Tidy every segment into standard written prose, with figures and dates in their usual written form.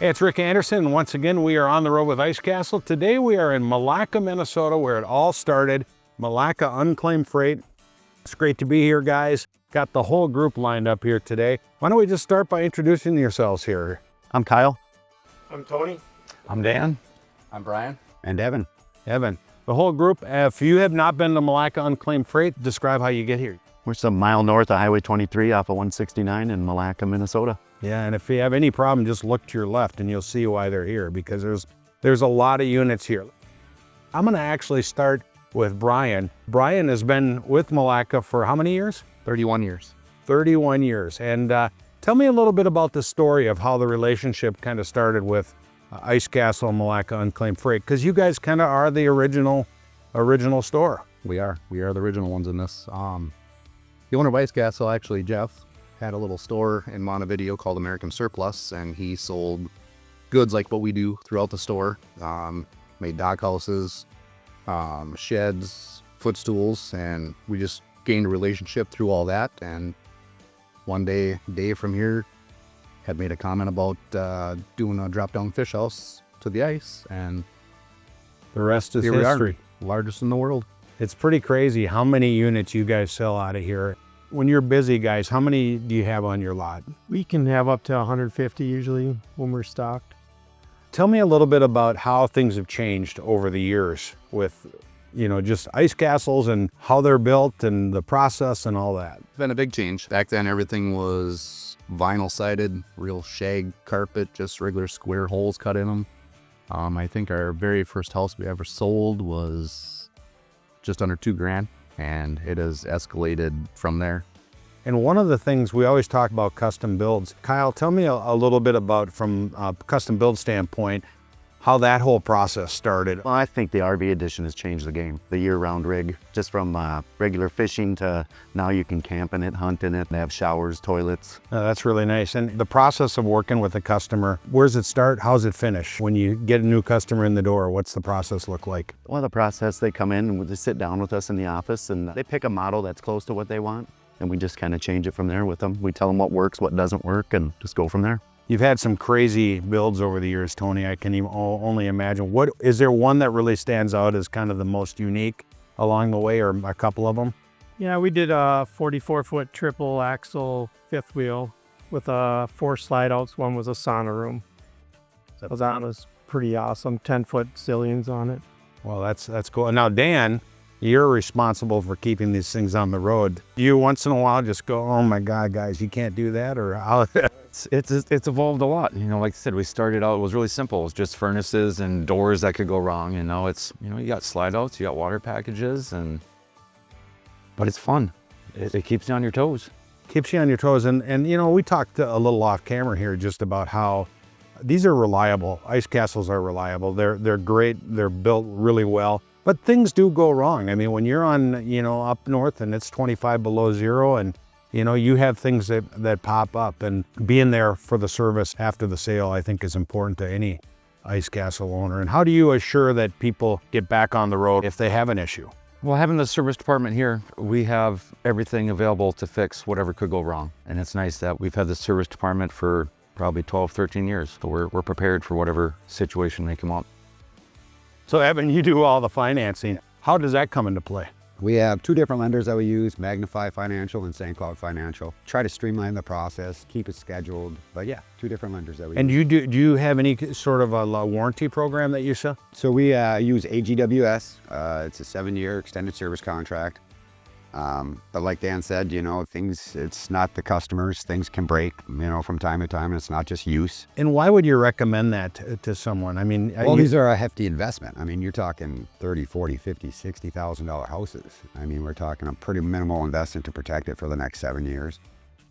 Hey, it's Rick Anderson, and once again we are on the road with Ice Castle. Today we are in Milaca, Minnesota, where it all started, Milaca Unclaimed Freight. It's great to be here, guys. Got the whole group lined up here today. Why don't we just start by introducing yourselves here? I'm Kyle. I'm Tony. I'm Dan. I'm Brian. And Evan. Evan. The whole group, if you have not been to Milaca Unclaimed Freight, describe how you get here. We're some mile north of Highway 23 off of 169 in Milaca, Minnesota. Yeah, and if you have any problem, just look to your left and you'll see why they're here, because there's a lot of units here. I'm gonna actually start with Brian. Brian has been with Milaca for how many years? 31 years. 31 years. And tell me a little bit about the story of how the relationship kind of started with Ice Castle and Milaca Unclaimed Freight, because you guys kind of are the original store. We are the original ones in this. The owner of Ice Castle, actually, Jeff, had a little store in Montevideo called American Surplus, and he sold goods like what we do throughout the store. Made dog houses, sheds, footstools, and we just gained a relationship through all that. And one day, Dave from here had made a comment about doing a drop-down fish house to the ice, and The rest is here we are, history. largest in the world. It's pretty crazy how many units you guys sell out of here. When you're busy, guys, how many do you have on your lot? We can have up to 150 usually when we're stocked. Tell me a little bit about how things have changed over the years with, just ice castles and how they're built and the process and all that. It's been a big change. Back then, everything was vinyl sided, real shag carpet, just regular square holes cut in them. I think our very first house we ever sold was just under $2,000, and it has escalated from there. And one of the things we always talk about custom builds. Kyle, tell me a little bit about, from a custom build standpoint, how that whole process started. Well, I think the RV edition has changed the game. The year-round rig, just from regular fishing to now you can camp in it, hunt in it, they have showers, toilets. That's really nice. And the process of working with a customer, where's it start? How's it finish? When you get a new customer in the door, what's the process look like? Well, the process, they come in and they sit down with us in the office and they pick a model that's close to what they want. And we just kind of change it from there with them. We tell them what works, what doesn't work, and just go from there. You've had some crazy builds over the years, Tony. I can even only imagine. What is there one that really stands out as kind of the most unique along the way, or a couple of them? Yeah, we did a 44-foot triple axle fifth wheel with 4 slide outs. One was a sauna room. So that was pretty awesome. 10-foot zillions on it. Well, that's cool. Now, Dan, you're responsible for keeping these things on the road. Do you once in a while just go, "Oh my God, guys, you can't do that," or how? It's evolved a lot. Like I said, we started out, it was really simple. It was just furnaces and doors that could go wrong. And now it's, you got slide outs, you got water packages, but it's fun. It keeps you on your toes. Keeps you on your toes. And we talked a little off camera here just about how these are reliable. Ice castles are reliable. They're great. They're built really well. But things do go wrong. I mean, when you're on, up north and it's 25 below zero, and you have things that pop up, and being there for the service after the sale, I think, is important to any ice castle owner. And how do you assure that people get back on the road if they have an issue? Well, having the service department here, we have everything available to fix whatever could go wrong. And it's nice that we've had the service department for probably 12, 13 years. So we're prepared for whatever situation may come up. So Evan, you do all the financing. How does that come into play? We have 2 different lenders that we use, Magnify Financial and St. Cloud Financial. Try to streamline the process, keep it scheduled, but yeah, 2 different lenders that we And use. do you have any sort of a warranty program that you sell? So we use AGWS. It's a 7-year extended service contract. But like Dan said, it's not the customers. Things can break, from time to time, and it's not just use. And why would you recommend that to someone? I mean, Well, these are a hefty investment. I mean, you're talking $30, $40, $50, $60,000 houses. I mean, we're talking a pretty minimal investment to protect it for the next 7 years.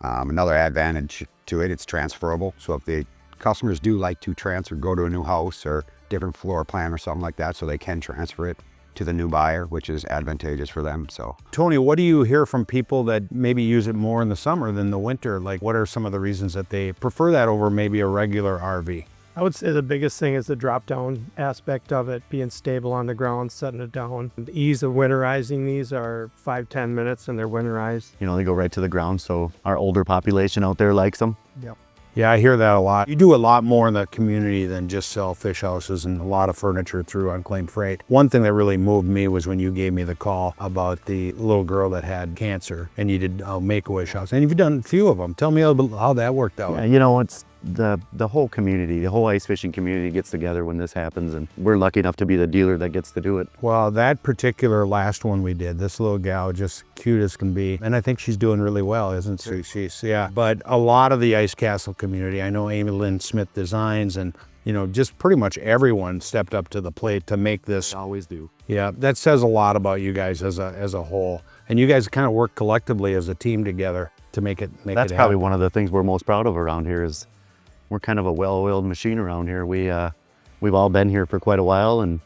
Another advantage to it, it's transferable. So if the customers do like to go to a new house or different floor plan or something like that, so they can transfer it to the new buyer, which is advantageous for them. So, Tony, what do you hear from people that maybe use it more in the summer than the winter? Like, what are some of the reasons that they prefer that over maybe a regular RV? I would say the biggest thing is the drop-down aspect of it, being stable on the ground, setting it down. The ease of winterizing these are 5-10 minutes and they're winterized. They go right to the ground, so our older population out there likes them. Yep. Yeah, I hear that a lot. You do a lot more in the community than just sell fish houses and a lot of furniture through Unclaimed Freight. One thing that really moved me was when you gave me the call about the little girl that had cancer and you did a Make-A-Wish house. And you've done a few of them. Tell me a little bit how that worked out. Yeah, you know, it's the whole community, the whole ice fishing community gets together when this happens, and we're lucky enough to be the dealer that gets to do it. Well, that particular last one we did, this little gal, just cute as can be. And I think she's doing really well, isn't she? She's, yeah. But a lot of the ice castle community, I know Amy Lynn Smith Designs and, you know, just pretty much everyone stepped up to the plate to make this. They always do. Yeah, that says a lot about you guys as a whole. And you guys kind of work collectively as a team together to make it happen. That's probably one of the things we're most proud of around here is we're kind of a well-oiled machine around here. We've all been here for quite a while and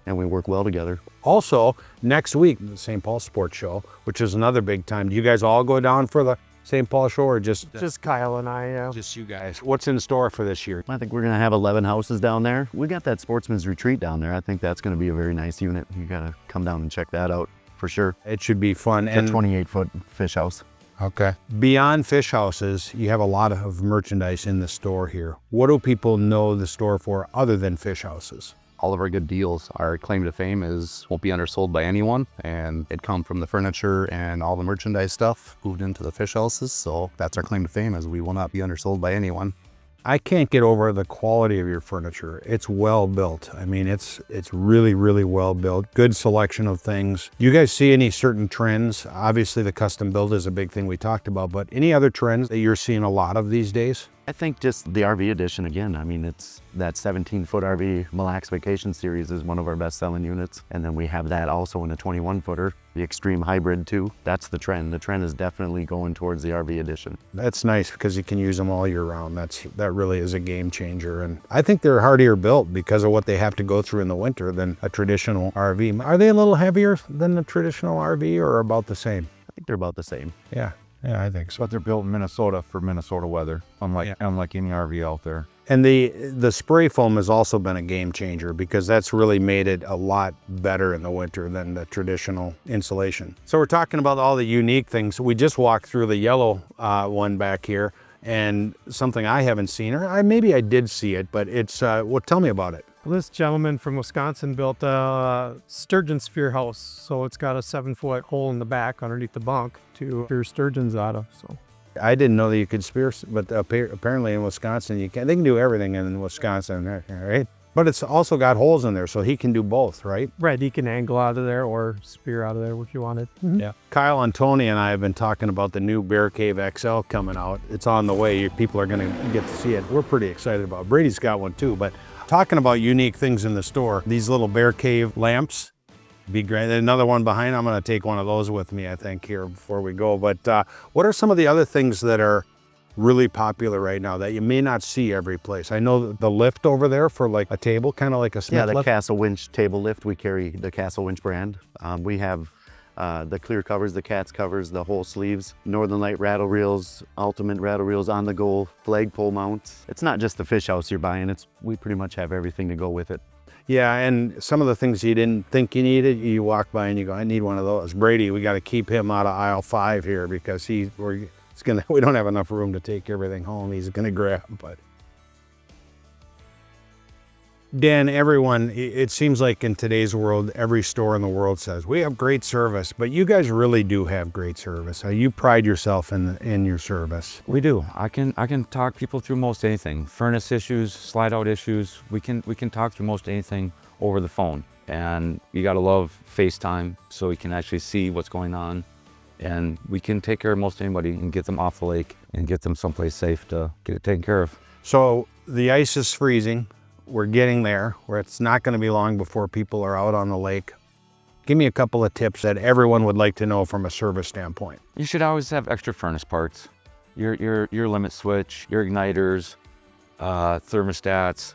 we work well together. Also, next week, the St. Paul Sports Show, which is another big time. Do you guys all go down for the St. Paul Show or just Kyle and I, yeah. just you guys? What's in store for this year? I think we're gonna have 11 houses down there. We got that Sportsman's Retreat down there. I think that's gonna be a very nice unit. You gotta come down and check that out for sure. It should be fun. It's a 28-foot fish house. Okay. Beyond fish houses, you have a lot of merchandise in the store here. What do people know the store for other than fish houses? All of our good deals, our claim to fame is won't be undersold by anyone, and it come from the furniture and all the merchandise stuff moved into the fish houses. So that's our claim to fame, is we will not be undersold by anyone. I can't get over the quality of your furniture. It's well built. I mean, it's really, really well built. Good selection of things. Do you guys see any certain trends? Obviously, the custom build is a big thing we talked about, but any other trends that you're seeing a lot of these days? I think just the RV edition again. I mean, it's that 17-foot RV Milaca Vacation Series is one of our best selling units. And then we have that also in a 21-footer, the Extreme Hybrid too. That's the trend. The trend is definitely going towards the RV edition. That's nice because you can use them all year round. That really is a game changer. And I think they're hardier built because of what they have to go through in the winter than a traditional RV. Are they a little heavier than the traditional RV or about the same? I think they're about the same. Yeah, I think so. But they're built in Minnesota for Minnesota weather, unlike any RV out there. And the spray foam has also been a game changer because that's really made it a lot better in the winter than the traditional insulation. So we're talking about all the unique things. We just walked through the yellow one back here, and something I haven't seen, or maybe I did see it, but it's, well, tell me about it. Well, this gentleman from Wisconsin built a sturgeon spear house. So it's got a 7-foot hole in the back underneath the bunk to spear sturgeons out of. So I didn't know that you could spear, but apparently in Wisconsin you can. They can do everything in Wisconsin, right? But it's also got holes in there, so he can do both, right? right, he can angle out of there or spear out of there if you wanted. Yeah. Kyle and Tony and I have been talking about the new Bear Cave XL coming out. It's on the way. People are going to get to see it. We're pretty excited about it. Brady's got one too, but talking about unique things in the store, these little Bear Cave lamps, be great. Another one behind, I'm going to take one of those with me, I think, here before we go. But what are some of the other things that are really popular right now that you may not see every place? I know the lift over there for like a table, kind of like a Smith Yeah, the lift. Castle Winch table lift. We carry the Castle Winch brand. We have the clear covers, the cat's covers, the whole sleeves, Northern Light rattle reels, Ultimate rattle reels, on the go flagpole mounts. It's not just the fish house you're buying. We pretty much have everything to go with it. Yeah, and some of the things you didn't think you needed, you walk by and you go, I need one of those. Brady, we got to keep him out of aisle 5 here because we don't have enough room to take everything home. He's gonna grab, but. Dan, everyone, it seems like in today's world, every store in the world says, we have great service, but you guys really do have great service. You pride yourself in your service. We do. I can talk people through most anything. Furnace issues, slide out issues. We can talk through most anything over the phone. And you gotta love FaceTime so we can actually see what's going on. And we can take care of most anybody and get them off the lake and get them someplace safe to get it taken care of. So the ice is freezing. We're getting there, where it's not going to be long before people are out on the lake. Give me a couple of tips that everyone would like to know from a service standpoint. You should always have extra furnace parts. Your limit switch, your igniters, thermostats,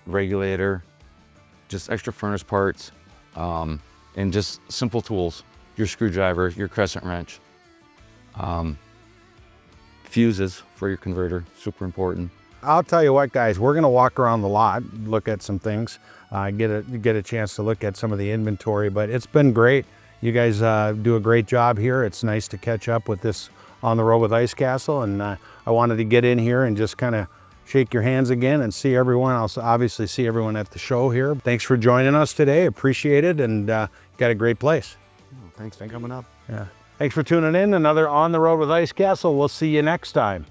regulator, just extra furnace parts, and just simple tools. Your screwdriver, your crescent wrench, fuses for your converter, super important. I'll tell you what, guys, we're going to walk around the lot, look at some things, get a chance to look at some of the inventory, but it's been great. You guys do a great job here. It's nice to catch up with this On the Road with Ice Castle, and I wanted to get in here and just kind of shake your hands again and see everyone. I'll obviously see everyone at the show here. Thanks for joining us today. Appreciate it, and got a great place. Thanks for coming up. Yeah. Thanks for tuning in. Another On the Road with Ice Castle. We'll see you next time.